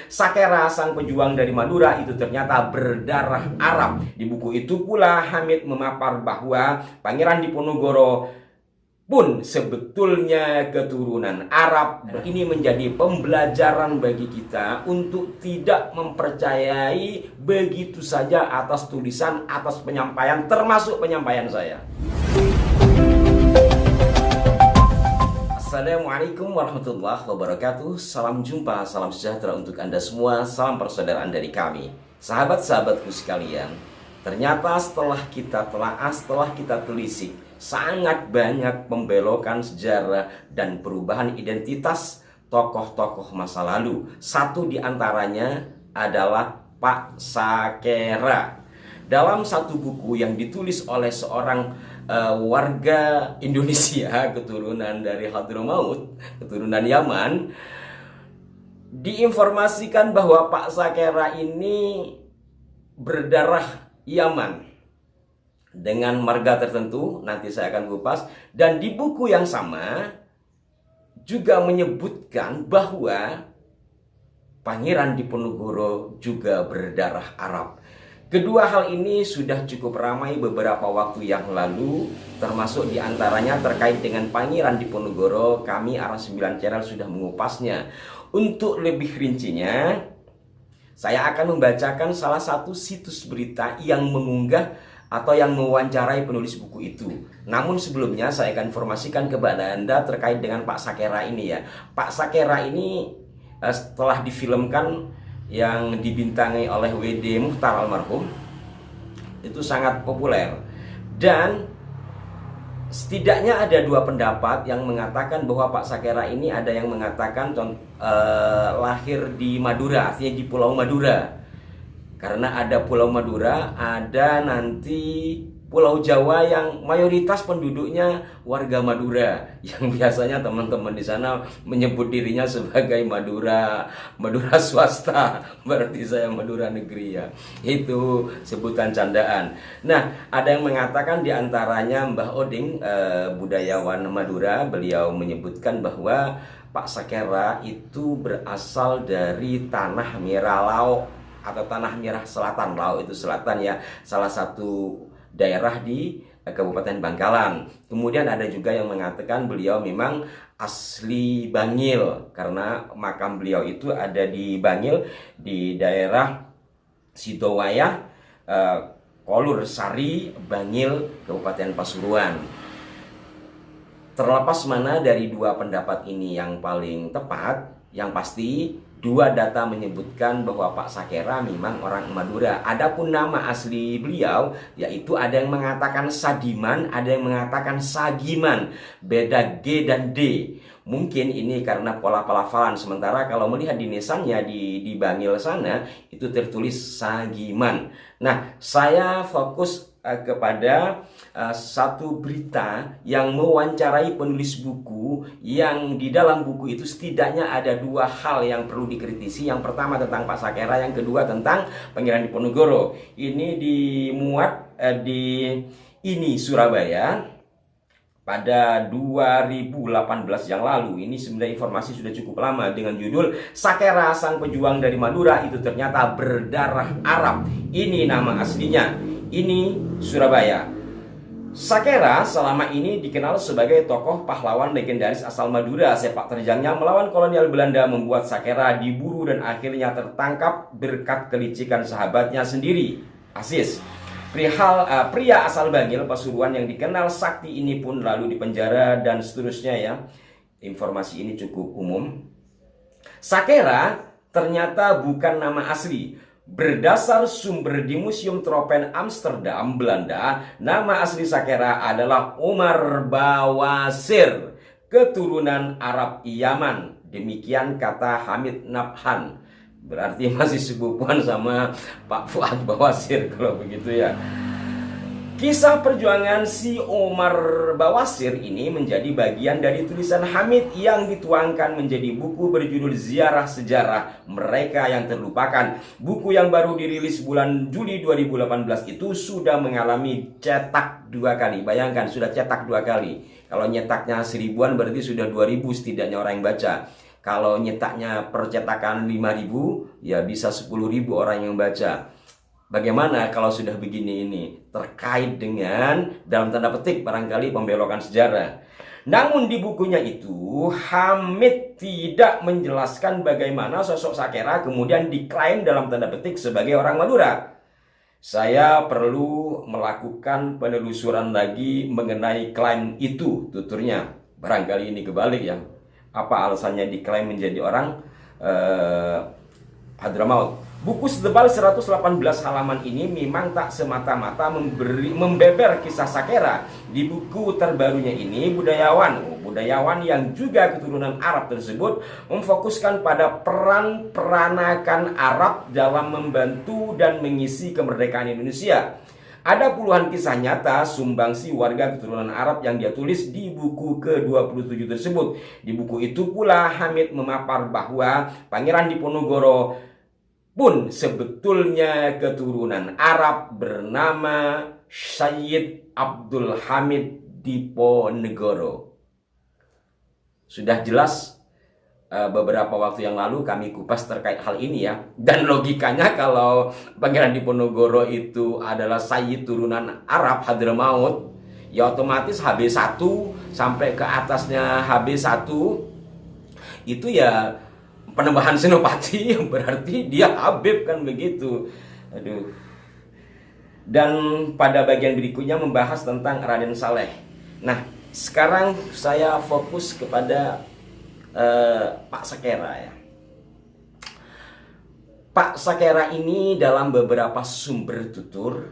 Sakera sang pejuang dari Madura itu ternyata berdarah Arab. Di buku itu pula Hamid memapar bahwa Pangeran Diponegoro pun sebetulnya keturunan Arab. Ini menjadi pembelajaran bagi kita untuk tidak mempercayai begitu saja atas tulisan, atas penyampaian, termasuk penyampaian saya. Assalamualaikum warahmatullahi wabarakatuh. Salam jumpa, salam sejahtera untuk Anda semua. Salam persaudaraan dari kami, sahabat-sahabatku sekalian. Ternyata setelah kita telaah, setelah kita telisik, sangat banyak pembelokan sejarah dan perubahan identitas tokoh-tokoh masa lalu. Satu di antaranya adalah Pak Sakera. Dalam satu buku yang ditulis oleh seorang warga Indonesia keturunan dari Hadramaut, keturunan Yaman, diinformasikan bahwa Pak Sakera ini berdarah Yaman dengan marga tertentu, nanti saya akan kupas. Dan di buku yang sama juga menyebutkan bahwa Pangeran Diponegoro juga berdarah Arab. Kedua hal ini sudah cukup ramai beberapa waktu yang lalu, termasuk diantaranya terkait dengan Pangeran Diponegoro. Kami Arah 9 Channel sudah mengupasnya. Untuk lebih rincinya, saya akan membacakan salah satu situs berita yang mengunggah atau yang mewawancarai penulis buku itu. Namun sebelumnya saya akan informasikan kepada Anda terkait dengan Pak Sakera ini ya. Pak Sakera ini setelah difilmkan yang dibintangi oleh W.D. Muchtar almarhum, itu sangat populer. Dan setidaknya ada dua pendapat yang mengatakan bahwa Pak Sakera ini, ada yang mengatakan lahir di Madura, artinya di Pulau Madura. Karena ada Pulau Madura, ada nanti Pulau Jawa yang mayoritas penduduknya warga Madura, yang biasanya teman-teman di sana menyebut dirinya sebagai Madura swasta, berarti saya Madura negeri ya. Itu sebutan candaan. Nah, ada yang mengatakan diantaranya Mbah Oding, budayawan Madura, beliau menyebutkan bahwa Pak Sakera itu berasal dari Tanah Merah Laok atau Tanah Merah Selatan. Laok itu selatan ya, salah satu daerah di Kabupaten Bangkalan. Kemudian ada juga yang mengatakan beliau memang asli Bangil, karena makam beliau itu ada di Bangil, di daerah Sidowayah, Kolur Sari, Bangil, Kabupaten Pasuruan. Terlepas mana dari dua pendapat ini yang paling tepat, yang pasti dua data menyebutkan bahwa Pak Sakera memang orang Madura. Adapun nama asli beliau, yaitu ada yang mengatakan Sadiman, ada yang mengatakan Sagiman. Beda G dan D. Mungkin ini karena pola pelafalan. Sementara kalau melihat di nisannya di Bangil sana, itu tertulis Sagiman. Nah, saya fokus kepada satu berita yang mewawancarai penulis buku, yang di dalam buku itu setidaknya ada dua hal yang perlu dikritisi. Yang pertama tentang Pak Sakera, yang kedua tentang Pangeran Diponegoro. Ini dimuat di Surabaya pada 2018 yang lalu. Ini sebenarnya informasi sudah cukup lama, dengan judul Sakera sang pejuang dari Madura itu ternyata berdarah Arab. Ini nama aslinya. Ini Surabaya. Sakera selama ini dikenal sebagai tokoh pahlawan legendaris asal Madura. Sepak terjangnya melawan kolonial Belanda membuat Sakera diburu dan akhirnya tertangkap berkat kelicikan sahabatnya sendiri, Aziz. Pria asal Bangil, Pasuruan yang dikenal sakti ini pun lalu dipenjara dan seterusnya ya. Informasi ini cukup umum. Sakera ternyata bukan nama asli. Berdasar sumber di Museum Tropen Amsterdam, Belanda, nama asli Sakera adalah Omar Bawasir, keturunan Arab Yaman. Demikian kata Hamid Nabhan. Berarti masih sepupuan sama Pak Fuad Bawasir kalau begitu ya. Kisah perjuangan si Omar Bawasir ini menjadi bagian dari tulisan Hamid yang dituangkan menjadi buku berjudul Ziarah Sejarah Mereka yang Terlupakan. Buku yang baru dirilis bulan Juli 2018 itu sudah mengalami cetak 2 kali. Bayangkan, sudah cetak 2 kali. Kalau nyetaknya 1000-an berarti sudah 2000 setidaknya orang yang baca. Kalau nyetaknya percetakan 5.000, ya bisa 10.000 orang yang baca. Bagaimana kalau sudah begini ini? Terkait dengan, dalam tanda petik, barangkali pembelokan sejarah. Namun di bukunya itu, Hamid tidak menjelaskan bagaimana sosok Sakera kemudian diklaim dalam tanda petik sebagai orang Madura. Saya perlu melakukan penelusuran lagi mengenai klaim itu, tuturnya. Barangkali ini kebalik ya. Apa alasannya diklaim menjadi orang Hadramaut? Buku setebal 118 halaman ini memang tak semata-mata membeber kisah Sakera. Di buku terbarunya ini, budayawan yang juga keturunan Arab tersebut memfokuskan pada peran peranakan Arab dalam membantu dan mengisi kemerdekaan Indonesia. Ada puluhan kisah nyata sumbangsi warga keturunan Arab yang dia tulis di buku ke-27 tersebut. Di buku itu pula Hamid memapar bahwa Pangeran Diponegoro pun sebetulnya keturunan Arab bernama Syed Abdul Hamid Diponegoro. Sudah jelas beberapa waktu yang lalu kami kupas terkait hal ini ya. Dan logikanya kalau Pangeran Diponegoro itu adalah Syed turunan Arab Hadramaut, ya otomatis HB1 sampai ke atasnya HB1 itu ya Penembahan Senopati, berarti dia Habib kan begitu. Aduh. Dan pada bagian berikutnya membahas tentang Raden Saleh. Nah, sekarang saya fokus kepada Pak Sakera ya. Pak Sakera ini dalam beberapa sumber tutur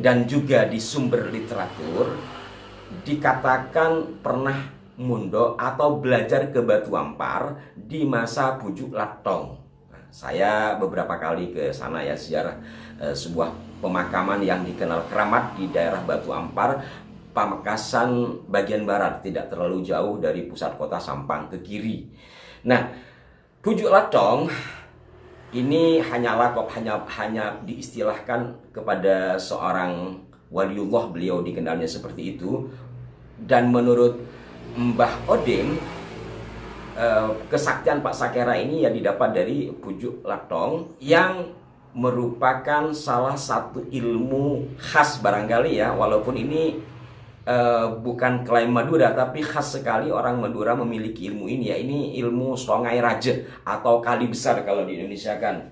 dan juga di sumber literatur dikatakan pernah mondok atau belajar ke Batu Ampar di masa Bujuk Latong. Nah, saya beberapa kali ke sana ya, sejarah sebuah pemakaman yang dikenal keramat di daerah Batu Ampar, Pamekasan bagian barat, tidak terlalu jauh dari pusat kota Sampang ke kiri. Nah, Bujuk Latong ini hanya lakop, hanya diistilahkan kepada seorang waliullah, beliau dikenalnya seperti itu. Dan menurut Mbah Oding, kesaktian Pak Sakera ini ya didapat dari Bujuk Latong yang merupakan salah satu ilmu khas barangkali ya, walaupun ini bukan klaim Madura, tapi khas sekali orang Madura memiliki ilmu ini ya. Ini ilmu Songai Raja atau kali besar kalau di Indonesia kan.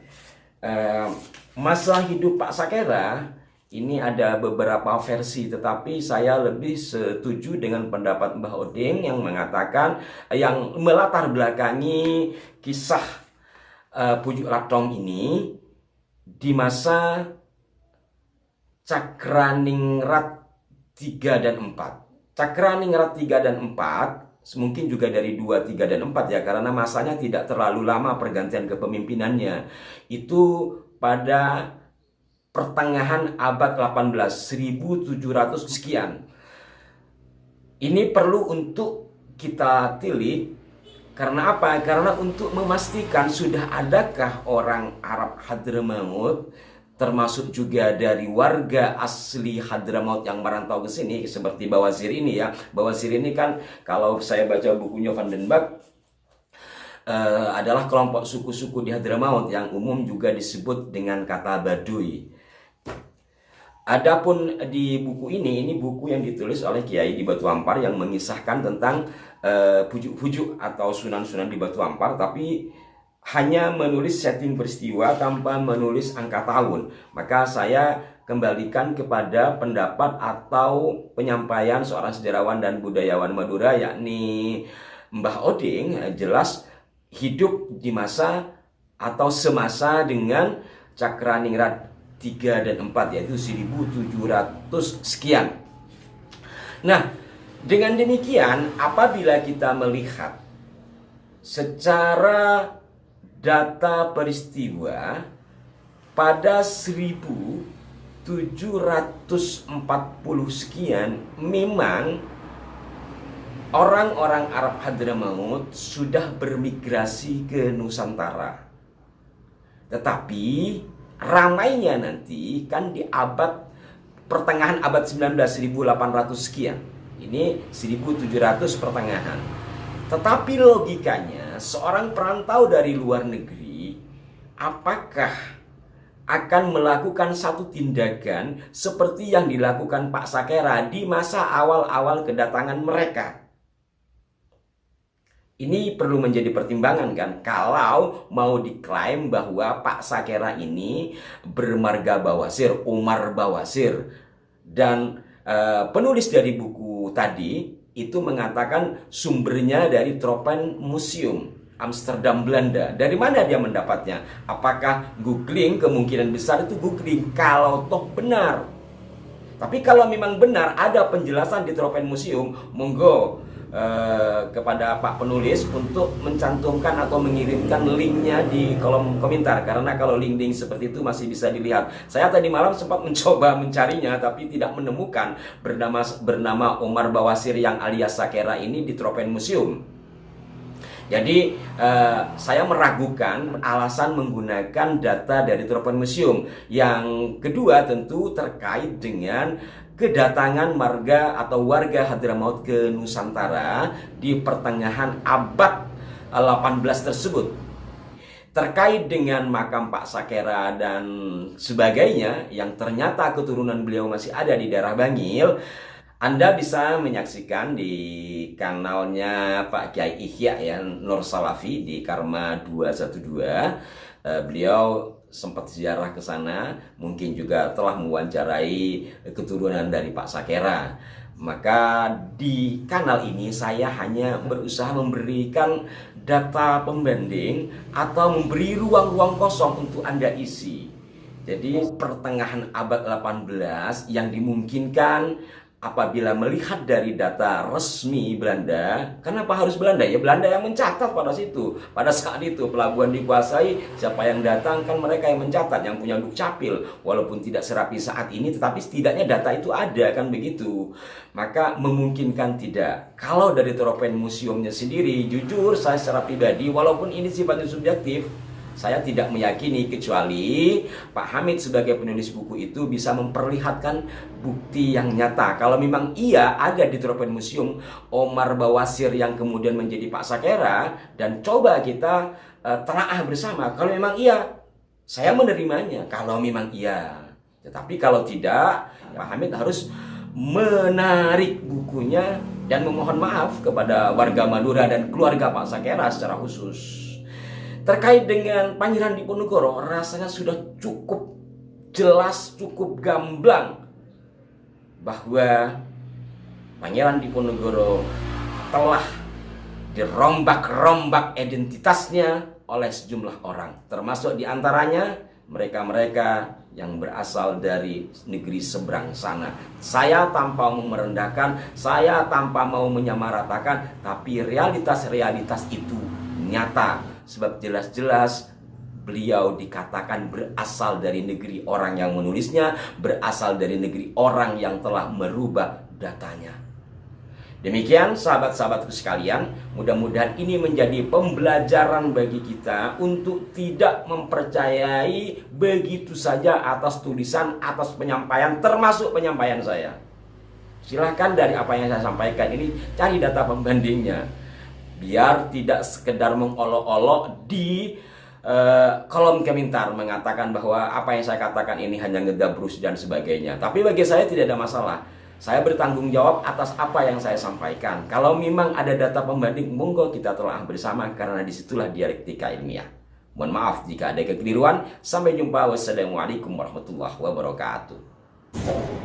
Masa hidup Pak Sakera ini ada beberapa versi, tetapi saya lebih setuju dengan pendapat Mbah Oding yang mengatakan, yang melatar belakangi kisah Bujuk Latong ini di masa Cakraningrat 3 dan 4. Cakraningrat 3 dan 4 mungkin juga dari 2, 3, dan 4 ya, karena masanya tidak terlalu lama pergantian kepemimpinannya. Itu pada pertengahan abad 18, 1700 sekian. Ini perlu untuk kita tilik. Karena apa? Karena untuk memastikan sudah adakah orang Arab Hadramaut, termasuk juga dari warga asli Hadramaut yang merantau ke sini, seperti Bawazir ini ya. Bawazir ini kan kalau saya baca bukunya Van den Berg, adalah kelompok suku-suku di Hadramaut yang umum juga disebut dengan kata Baduy. Adapun di buku ini buku yang ditulis oleh Kiai di Batu Ampar yang mengisahkan tentang bujuk-bujuk atau sunan-sunan di Batu Ampar, tapi hanya menulis setting peristiwa tanpa menulis angka tahun. Maka saya kembalikan kepada pendapat atau penyampaian seorang sejarawan dan budayawan Madura, yakni Mbah Oding, jelas hidup di masa atau semasa dengan Cakraningrat 3 dan 4, yaitu 1700 sekian. Nah, dengan demikian apabila kita melihat secara data peristiwa pada 1740 sekian, memang orang-orang Arab Hadramaut sudah bermigrasi ke Nusantara. Tetapi ramainya nanti kan di abad pertengahan abad 19, 1800 sekian. Ini 1700 pertengahan. Tetapi logikanya, seorang perantau dari luar negeri, apakah akan melakukan satu tindakan seperti yang dilakukan Pak Sakera di masa awal-awal kedatangan mereka? Ini perlu menjadi pertimbangan kan, kalau mau diklaim bahwa Pak Sakera ini bermarga Bawasir, Umar Bawasir. Dan penulis dari buku tadi itu mengatakan sumbernya dari Tropenmuseum Amsterdam, Belanda. Dari mana dia mendapatnya? Apakah googling? Kemungkinan besar itu googling kalau toh benar. Tapi kalau memang benar ada penjelasan di Tropenmuseum, monggo kepada Pak penulis untuk mencantumkan atau mengirimkan linknya di kolom komentar, karena kalau link-link seperti itu masih bisa dilihat. Saya tadi malam sempat mencoba mencarinya tapi tidak menemukan bernama Umar Bawasir yang alias Sakera ini di Tropenmuseum. Jadi saya meragukan alasan menggunakan data dari Tropenmuseum. Yang kedua tentu terkait dengan kedatangan marga atau warga Hadramaut ke Nusantara di pertengahan abad 18 tersebut. Terkait dengan makam Pak Sakera dan sebagainya yang ternyata keturunan beliau masih ada di daerah Bangil, Anda bisa menyaksikan di kanalnya Pak Kiai Ihya ya, Nur Salafi di Karma 212. Beliau sempat ziarah ke sana, mungkin juga telah mewawancarai keturunan dari Pak Sakera. Maka di kanal ini saya hanya berusaha memberikan data pembanding atau memberi ruang-ruang kosong untuk Anda isi. Jadi pertengahan abad 18 yang dimungkinkan apabila melihat dari data resmi Belanda. Kenapa harus Belanda? Ya Belanda yang mencatat pada situ. Pada saat itu pelabuhan dikuasai, siapa yang datang kan mereka yang mencatat, yang punya dukcapil. Walaupun tidak serapi saat ini, tetapi setidaknya data itu ada, kan begitu. Maka memungkinkan tidak. Kalau dari Tropenmuseumnya sendiri, jujur saya secara pribadi, walaupun ini sifatnya subjektif, saya tidak meyakini kecuali Pak Hamid sebagai penulis buku itu bisa memperlihatkan bukti yang nyata. Kalau memang iya ada di Tropenmuseum Omar Bawasir yang kemudian menjadi Pak Sakera, dan coba kita telaah bersama. Kalau memang iya, saya menerimanya. Kalau memang iya. Tetapi kalau tidak, Pak Hamid harus menarik bukunya dan memohon maaf kepada warga Madura dan keluarga Pak Sakera secara khusus. Terkait dengan Pangeran Diponegoro, rasanya sudah cukup jelas, cukup gamblang bahwa Pangeran Diponegoro telah dirombak-rombak identitasnya oleh sejumlah orang, termasuk diantaranya mereka-mereka yang berasal dari negeri seberang sana. Saya tanpa mau merendahkan, saya tanpa mau menyamaratakan, tapi realitas-realitas itu nyata. Sebab jelas-jelas beliau dikatakan berasal dari negeri orang yang menulisnya, berasal dari negeri orang yang telah merubah datanya. Demikian sahabat-sahabatku sekalian, mudah-mudahan ini menjadi pembelajaran bagi kita untuk tidak mempercayai begitu saja atas tulisan, atas penyampaian, termasuk penyampaian saya. Silahkan dari apa yang saya sampaikan ini cari data pembandingnya, biar tidak sekedar mengolok-olok di kolom komentar mengatakan bahwa apa yang saya katakan ini hanya ngedabrus dan sebagainya. Tapi bagi saya tidak ada masalah. Saya bertanggung jawab atas apa yang saya sampaikan. Kalau memang ada data pembanding, monggo kita telah bersama, karena disitulah dialektika ilmiah. Mohon maaf jika ada kekeliruan. Sampai jumpa. Wassalamualaikum warahmatullahi wabarakatuh.